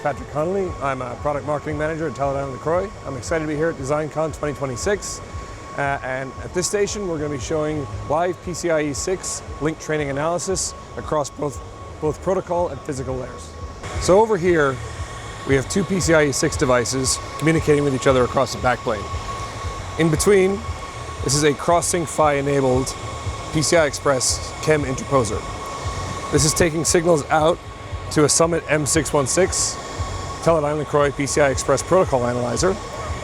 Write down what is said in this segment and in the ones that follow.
Patrick Connolly. I'm a product marketing manager at Teledyne LeCroy. I'm excited to be here at DesignCon 2026. And at this station, we're going to be showing live PCIe 6 link training analysis across both protocol and physical layers. So over here, we have two PCIe 6 devices communicating with each other across the backplane. In between, this is a cross-sync PHY enabled PCI Express chem interposer. This is taking signals out to a Summit M616 Teledyne LeCroy PCI Express protocol analyzer,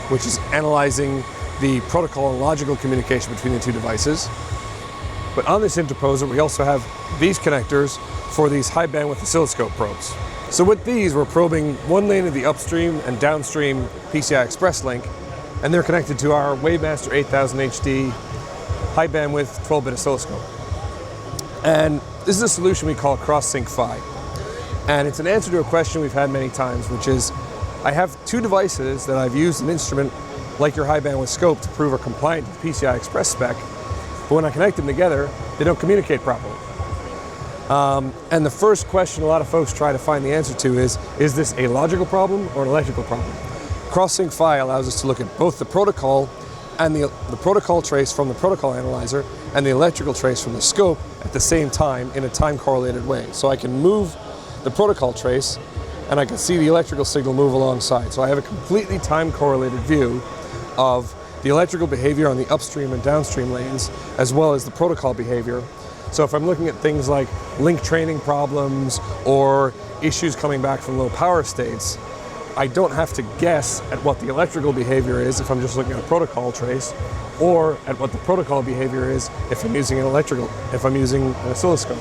which is analyzing the protocol and logical communication between the two devices. But on this interposer, we also have these connectors for these high bandwidth oscilloscope probes. So with these, we're probing one lane of the upstream and downstream PCI Express link, and they're connected to our Wavemaster 8000 HD high bandwidth 12-bit oscilloscope. And this is a solution we call cross-sync PHY. And it's an answer to a question we've had many times, which is, I have two devices that I've used an instrument like your high bandwidth scope to prove are compliant to the PCI Express spec, but when I connect them together, they don't communicate properly. And the first question a lot of folks try to find the answer to is this a logical problem or an electrical problem? Cross-sync PHY allows us to look at both the protocol and the protocol trace from the protocol analyzer and the electrical trace from the scope at the same time in a time-correlated way. So I can move the protocol trace and I can see the electrical signal move alongside. So I have a completely time-correlated view of the electrical behavior on the upstream and downstream lanes, as well as the protocol behavior. So if I'm looking at things like link training problems or issues coming back from low power states, I don't have to guess at what the electrical behavior is if I'm just looking at a protocol trace, or at what the protocol behavior is if I'm using an oscilloscope.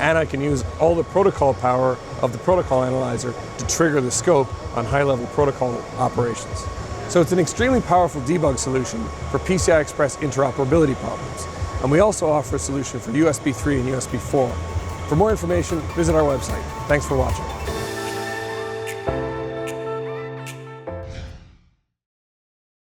And I can use all the protocol power of the protocol analyzer to trigger the scope on high-level protocol operations. So it's an extremely powerful debug solution for PCI Express interoperability problems. And we also offer a solution for USB 3 and USB 4. For more information, visit our website. Thanks for watching.